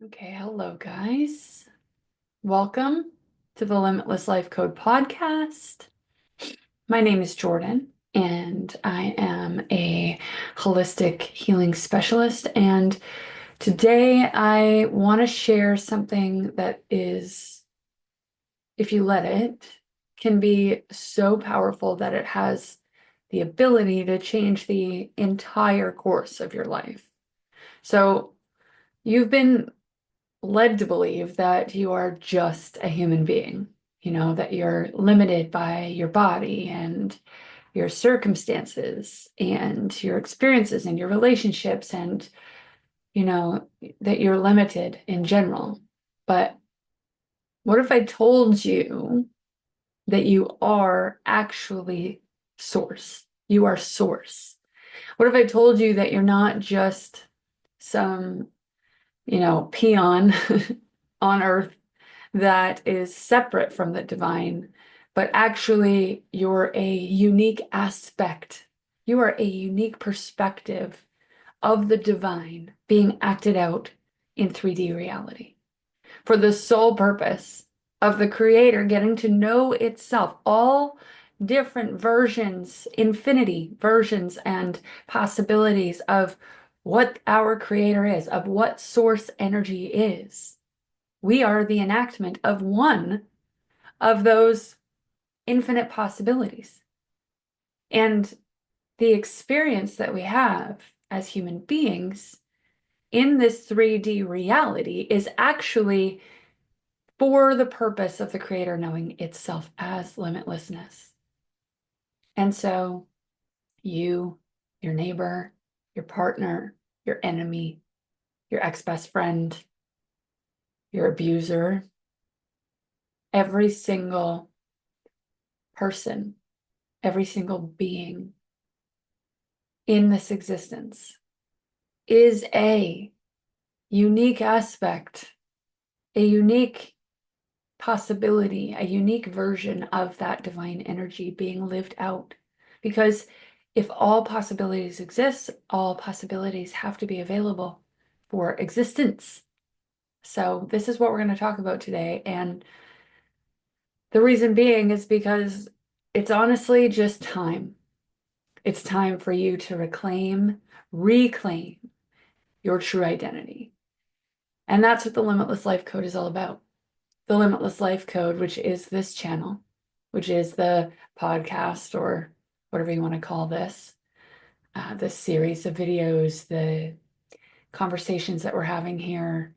Okay, hello guys. Welcome to the Limitless Life Code podcast. My name is Jordyn, and I am a holistic healing specialist. And today I want to share something that is, if you let it, can be so powerful that it has the ability to change the entire course of your life. So, you've been led to believe that you are just a human being, that you're limited by your body and your circumstances and your experiences and your relationships and, that you're limited in general. But what if I told you that you are actually source? You are source. What if I told you that you're not just some, peon on earth that is separate from the divine, but actually you're a unique aspect. You are a unique perspective of the divine being acted out in 3D reality for the sole purpose of the creator getting to know itself, all different versions, infinity versions and possibilities of what our creator is, of what source energy is. We are the enactment of one of those infinite possibilities. And the experience that we have as human beings in this 3D reality is actually for the purpose of the creator knowing itself as limitlessness. And so you, your neighbor, your partner, your enemy, your ex-best friend, your abuser, every single person, every single being in this existence is a unique aspect, a unique possibility, a unique version of that divine energy being lived out. Because if all possibilities exist, all possibilities have to be available for existence. So this is what we're going to talk about today. And the reason being is because it's honestly just time. It's time for you to reclaim your true identity. And that's what the Limitless Life Code is all about. The Limitless Life Code, which is this channel, which is the podcast or whatever you want to call this series of videos, the conversations that we're having here.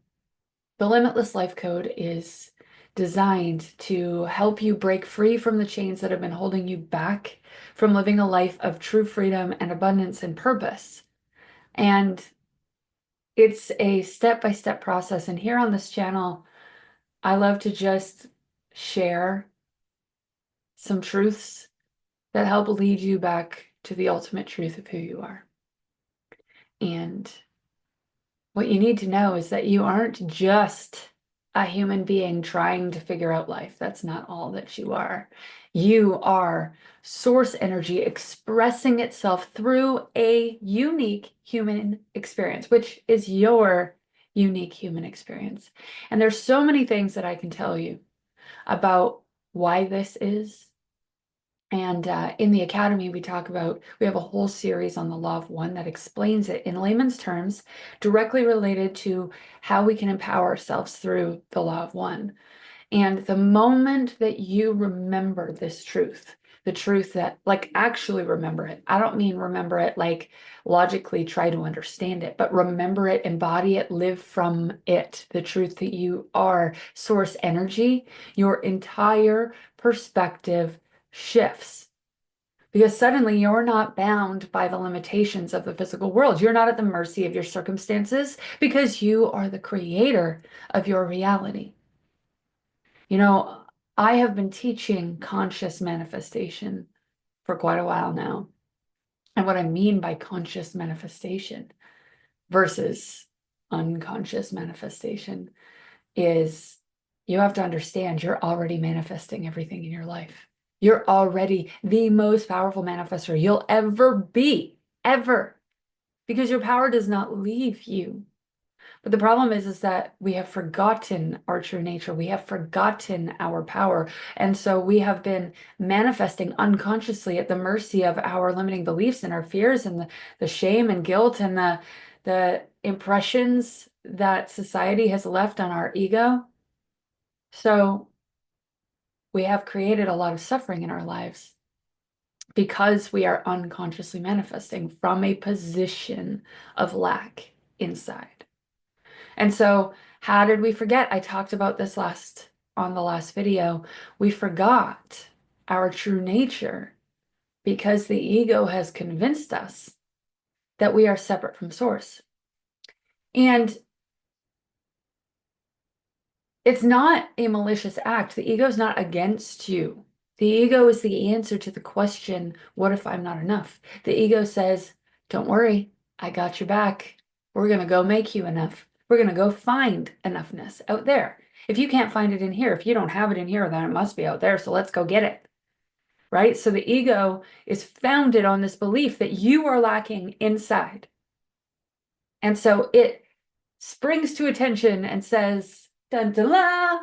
The Limitless Life Code is designed to help you break free from the chains that have been holding you back from living a life of true freedom and abundance and purpose. And it's a step-by-step process. And here on this channel, I love to just share some truths that help lead you back to the ultimate truth of who you are. And what you need to know is that you aren't just a human being trying to figure out life. That's not all that you are. You are source energy expressing itself through a unique human experience, which is your unique human experience. And there's so many things that I can tell you about why this is. And in the academy, we have a whole series on the law of one that explains it in layman's terms, directly related to how we can empower ourselves through the law of one. And the moment that you remember this truth, the truth that, like, actually remember it. I don't mean remember it like logically try to understand it, but remember it, embody it, live from it. The truth that you are source energy, your entire perspective shifts. Because suddenly you're not bound by the limitations of the physical world. You're not at the mercy of your circumstances because you are the creator of your reality. You know, I have been teaching conscious manifestation for quite a while now. And what I mean by conscious manifestation versus unconscious manifestation is you have to understand you're already manifesting everything in your life. You're already the most powerful manifester you'll ever be, ever, because your power does not leave you. But the problem is that we have forgotten our true nature. We have forgotten our power. And so we have been manifesting unconsciously at the mercy of our limiting beliefs and our fears and the shame and guilt and the impressions that society has left on our ego. So we have created a lot of suffering in our lives because we are unconsciously manifesting from a position of lack inside. And so, how did we forget? I talked about this on the last video. We forgot our true nature because the ego has convinced us that we are separate from source. And it's not a malicious act. The ego is not against you. The ego is the answer to the question, what if I'm not enough? The ego says, don't worry, I got your back. We're going to go make you enough. We're going to go find enoughness out there. If you can't find it in here, if you don't have it in here, then it must be out there. So let's go get it. Right? So the ego is founded on this belief that you are lacking inside. And so it springs to attention and says, dun dun la,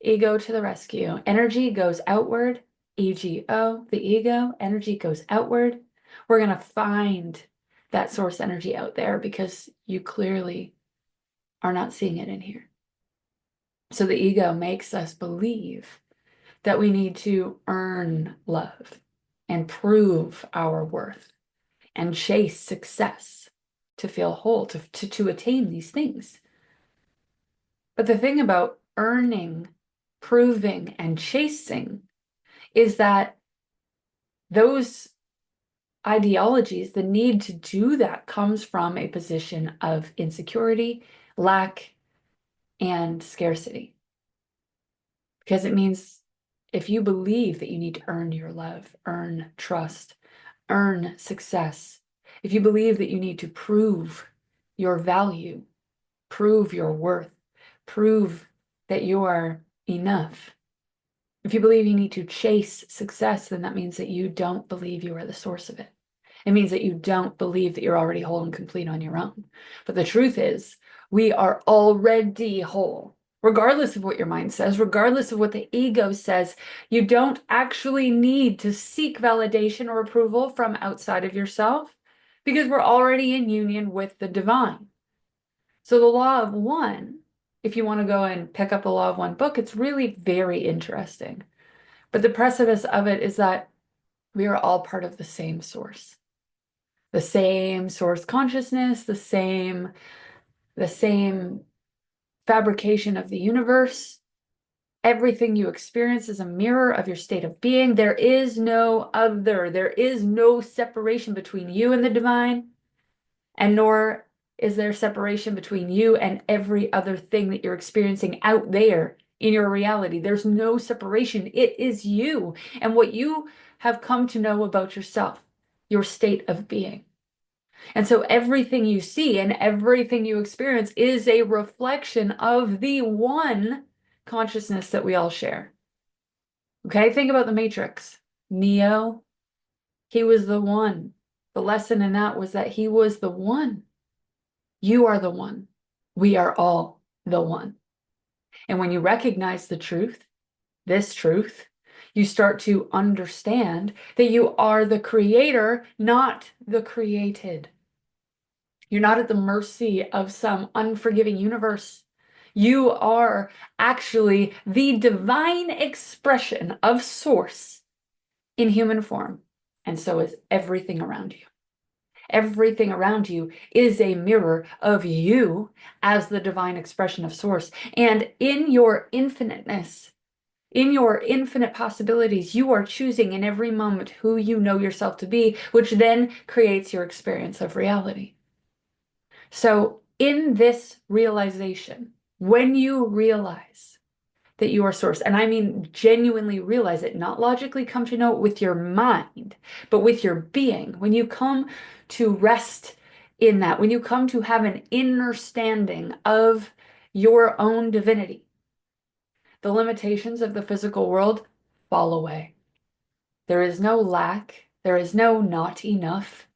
ego to the rescue. Energy goes outward, EGO, the ego, energy goes outward. We're going to find that source energy out there because you clearly are not seeing it in here. So the ego makes us believe that we need to earn love and prove our worth and chase success to feel whole, to attain these things. But the thing about earning, proving, and chasing is that those ideologies, the need to do that comes from a position of insecurity, lack, and scarcity. Because it means if you believe that you need to earn your love, earn trust, earn success, if you believe that you need to prove your value, prove your worth, prove that you are enough, if you believe you need to chase success, then that means that you don't believe you are the source of it. It means that you don't believe that you're already whole and complete on your own. But the truth is, we are already whole. Regardless of what your mind says, regardless of what the ego says, you don't actually need to seek validation or approval from outside of yourself because we're already in union with the divine. So the law of one, if you want to go and pick up the law of one book, it's really very interesting. But the precipice of it is that we are all part of the same source consciousness, the same fabrication of the universe. Everything you experience is a mirror of your state of being. There is no other. There is no separation between you and the divine, and nor is there separation between you and every other thing that you're experiencing out there in your reality. There's no separation. It is you and what you have come to know about yourself, your state of being. And so everything you see and everything you experience is a reflection of the one consciousness that we all share. Okay, think about the Matrix. Neo, he was the one. The lesson in that was that he was the one. You are the one. We are all the one. And when you recognize the truth, this truth, you start to understand that you are the creator, not the created. You're not at the mercy of some unforgiving universe. You are actually the divine expression of source in human form. And so is everything around you. Everything around you is a mirror of you as the divine expression of source. And in your infiniteness, in your infinite possibilities, you are choosing in every moment who you know yourself to be, which then creates your experience of reality. So in this realization, when you realize that you are source, and I mean genuinely realize it, not logically come to know it with your mind, but with your being, when you come to rest in that, when you come to have an innerstanding of your own divinity, the limitations of the physical world fall away. There is no lack. There is no not enough.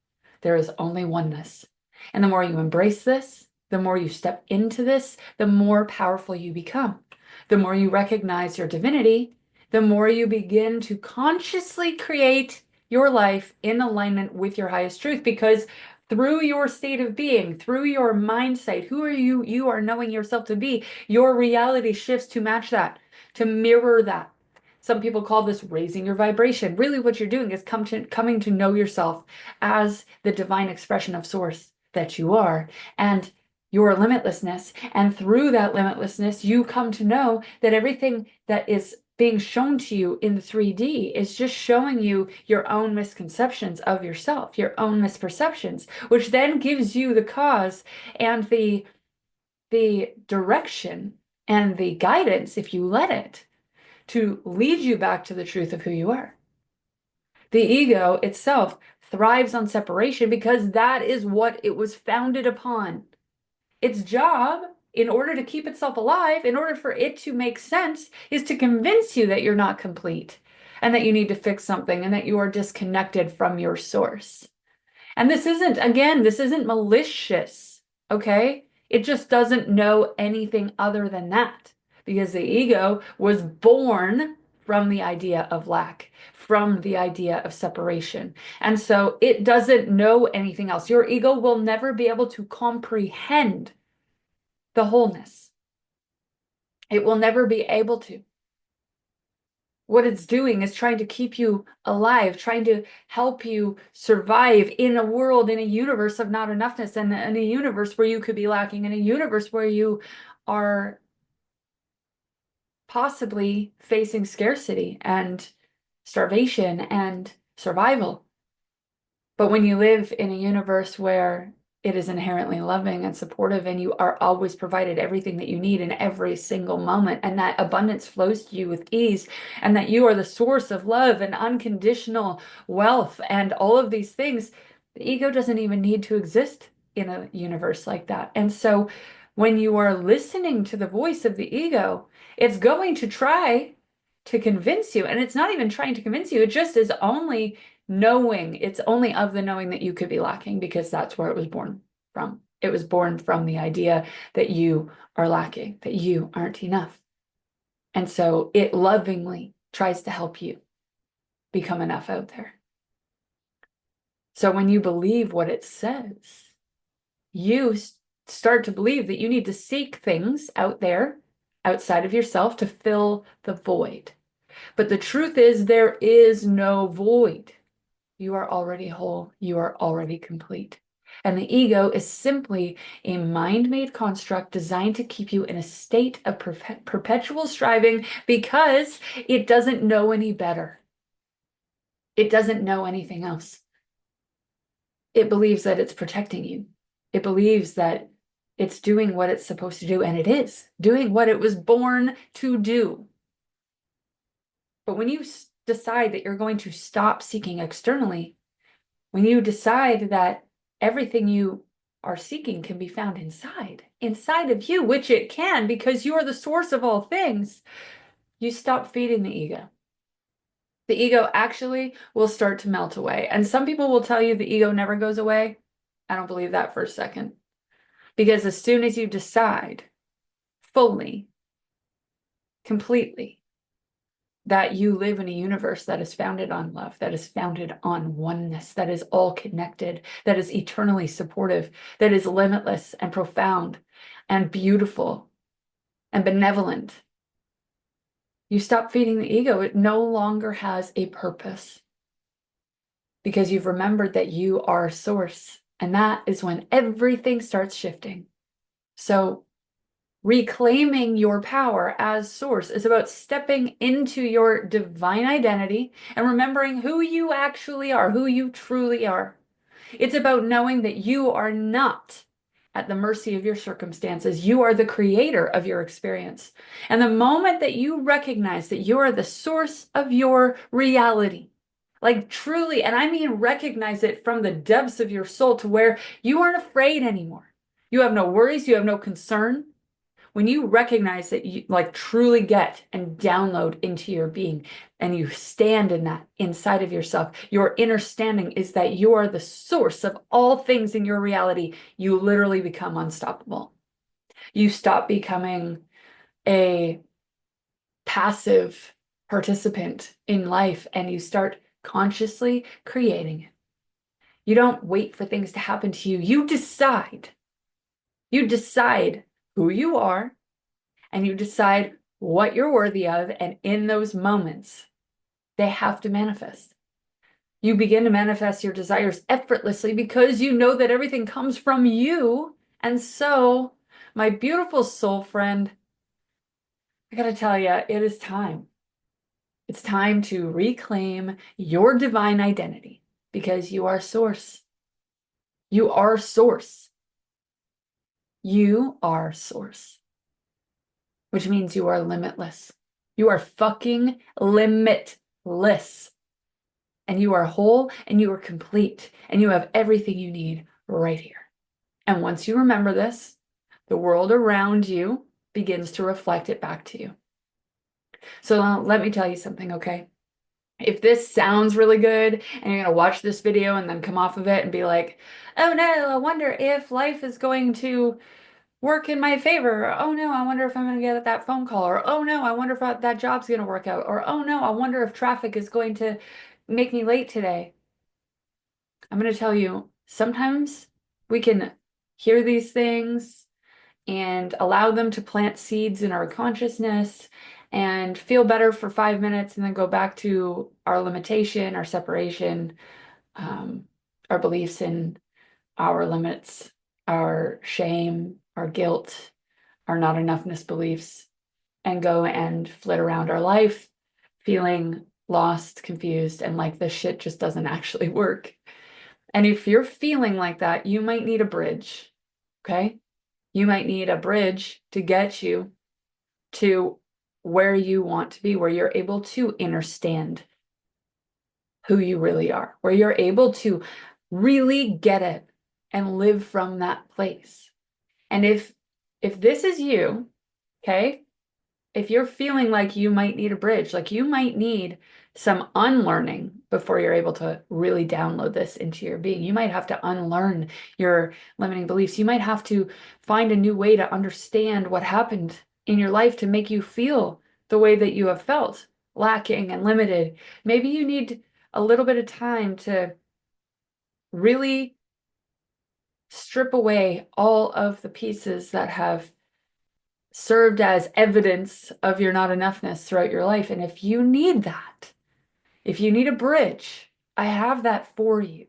There is only oneness. And the more you embrace this, The more you step into this, the more powerful you become. The more you recognize your divinity, the more you begin to consciously create your life in alignment with your highest truth. Because through your state of being, through your mindset, who are you? You are knowing yourself to be. Your reality shifts to match that, to mirror that. Some people call this raising your vibration. Really, what you're doing is coming to know yourself as the divine expression of source that you are, and your limitlessness. And through that limitlessness, you come to know that everything that is being shown to you in the 3D is just showing you your own misconceptions of yourself, your own misperceptions, which then gives you the cause and the direction and the guidance, if you let it, to lead you back to the truth of who you are. The ego itself thrives on separation because that is what it was founded upon. Its job, in order to keep itself alive, in order for it to make sense, is to convince you that you're not complete and that you need to fix something and that you are disconnected from your source. And this isn't malicious, okay? It just doesn't know anything other than that because the ego was born from the idea of lack, from the idea of separation. And so it doesn't know anything else. Your ego will never be able to comprehend the wholeness. It will never be able to. What it's doing is trying to keep you alive, trying to help you survive in a world, in a universe of not enoughness, and in a universe where you could be lacking, in a universe where you are possibly facing scarcity and starvation and survival. But when you live in a universe where it is inherently loving and supportive, and you are always provided everything that you need in every single moment, and that abundance flows to you with ease, and that you are the source of love and unconditional wealth and all of these things, the ego doesn't even need to exist in a universe like that. And so when you are listening to the voice of the ego, it's going to try to convince you, and it's not even trying to convince you, it just is only knowing. It's only of the knowing that you could be lacking because that's where it was born from. It was born from the idea that you are lacking, that you aren't enough. And so it lovingly tries to help you become enough out there. So when you believe what it says, you start to believe that you need to seek things out there, outside of yourself, to fill the void. But the truth is, there is no void. You are already whole. You are already complete. And the ego is simply a mind-made construct designed to keep you in a state of perpetual striving because it doesn't know any better. It doesn't know anything else. It believes that it's protecting you. It believes that it's doing what it's supposed to do, and it is doing what it was born to do. But when you decide that you're going to stop seeking externally, when you decide that everything you are seeking can be found inside of you, which it can because you are the source of all things, you stop feeding the ego. The ego actually will start to melt away. And some people will tell you the ego never goes away. I don't believe that for a second. Because as soon as you decide fully, completely, that you live in a universe that is founded on love, that is founded on oneness, that is all connected, that is eternally supportive, that is limitless and profound and beautiful and benevolent. You stop feeding the ego. It no longer has a purpose because you've remembered that you are source. And that is when everything starts shifting. So reclaiming your power as source is about stepping into your divine identity and remembering who you actually are, who you truly are. It's about knowing that you are not at the mercy of your circumstances. You are the creator of your experience. And the moment that you recognize that you are the source of your reality, like truly, and I mean recognize it from the depths of your soul to where you aren't afraid anymore. You have no worries, you have no concern. when you recognize that you like truly get and download into your being and you stand in that inside of yourself, your inner standing is that you are the source of all things in your reality. You literally become unstoppable. You stop becoming a passive participant in life and you start consciously creating it. You don't wait for things to happen to you. You decide. You decide who you are and you decide what you're worthy of. And in those moments, they have to manifest. You begin to manifest your desires effortlessly because you know that everything comes from you. And so, my beautiful soul friend, I gotta tell you, it is time. It's time to reclaim your divine identity because you are source. You are source. You are source, which means you are limitless. You are fucking limitless. And you are whole and you are complete and you have everything you need right here. And once you remember this, the world around you begins to reflect it back to you. So let me tell you something, okay? If this sounds really good and you're going to watch this video and then come off of it and be like, oh no, I wonder if life is going to work in my favor. Or, oh no, I wonder if I'm going to get that phone call. Or oh no, I wonder if that job's going to work out. Or oh no, I wonder if traffic is going to make me late today. I'm going to tell you, sometimes we can hear these things and allow them to plant seeds in our consciousness and feel better for 5 minutes and then go back to our limitation, our separation, our beliefs in our limits, our shame, our guilt, our not enoughness beliefs, and go and flit around our life feeling lost, confused, and like this shit just doesn't actually work. And if you're feeling like that, you might need a bridge, okay? You might need a bridge to get you to where you want to be, where you're able to understand who you really are, where you're able to really get it and live from that place. And if this is you, okay? If you're feeling like you might need a bridge, like you might need some unlearning before you're able to really download this into your being. You might have to unlearn your limiting beliefs. You might have to find a new way to understand what happened in your life to make you feel the way that you have felt, lacking and limited. Maybe you need a little bit of time to really strip away all of the pieces that have served as evidence of your not enoughness throughout your life. And if you need that, if you need a bridge, I have that for you.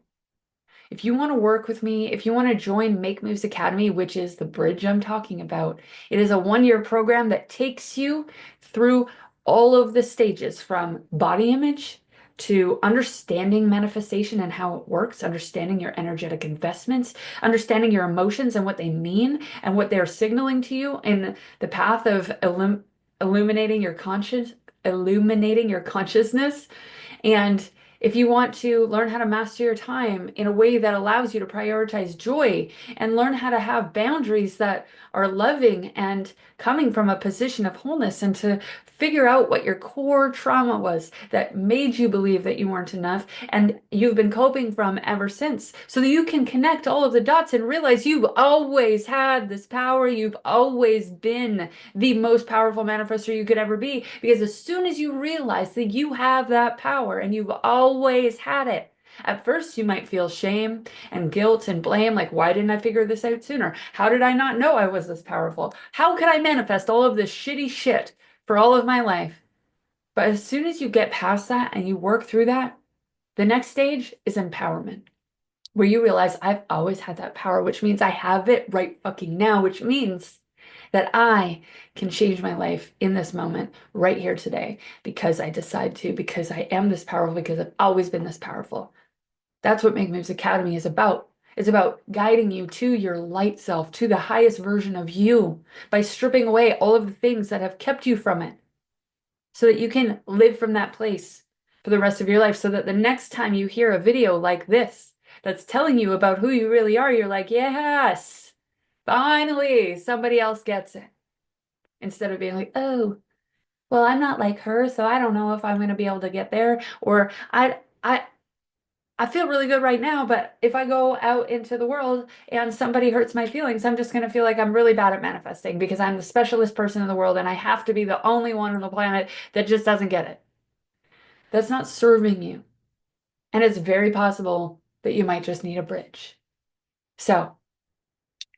If you want to work with me, if you want to join Make Moves Academy, which is the bridge I'm talking about, it is a 1-year program that takes you through all of the stages from body image to understanding manifestation and how it works, understanding your energetic investments, understanding your emotions and what they mean and what they're signaling to you in the path of illuminating your consciousness. And if you want to learn how to master your time in a way that allows you to prioritize joy and learn how to have boundaries that are loving and coming from a position of wholeness and to figure out what your core trauma was that made you believe that you weren't enough and you've been coping from ever since, so that you can connect all of the dots and realize you've always had this power. You've always been the most powerful manifester you could ever be, because as soon as you realize that you have that power and you've always had it, at first you might feel shame and guilt and blame, like, why didn't I figure this out sooner? How did I not know I was this powerful? How could I manifest all of this shitty shit for all of my life? But as soon as you get past that and you work through that, the next stage is empowerment, where you realize I've always had that power, which means I have it right fucking now, which means that I can change my life in this moment right here today because I decide to, because I am this powerful, because I've always been this powerful. That's what Make Moves Academy is about. It's about guiding you to your light self, to the highest version of you by stripping away all of the things that have kept you from it so that you can live from that place for the rest of your life, so that the next time you hear a video like this that's telling you about who you really are, you're like, yes, finally, somebody else gets it. instead of being like, oh, well, I'm not like her, so I don't know if I'm going to be able to get there. Or I feel really good right now, but if I go out into the world and somebody hurts my feelings, I'm just going to feel like I'm really bad at manifesting because I'm the specialist person in the world and I have to be the only one on the planet that just doesn't get it. That's not serving you. And it's very possible that you might just need a bridge. So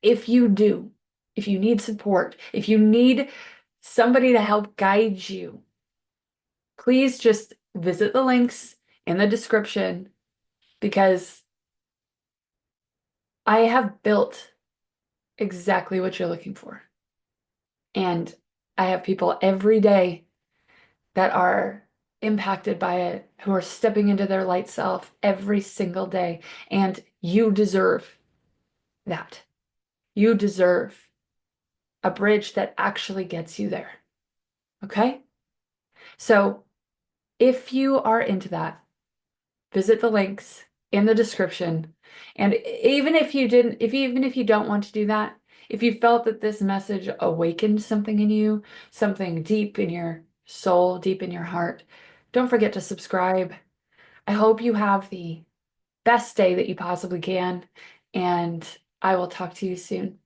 if you do, if you need support, if you need somebody to help guide you, please just visit the links in the description because I have built exactly what you're looking for. And I have people every day that are impacted by it, who are stepping into their light self every single day. And you deserve that. You deserve a bridge that actually gets you there. Okay? So if you are into that, visit the links in the description. And even if you didn't, if you, even if you don't want to do that, if you felt that this message awakened something in you, something deep in your soul, deep in your heart, don't forget to subscribe. I hope you have the best day that you possibly can, and I will talk to you soon.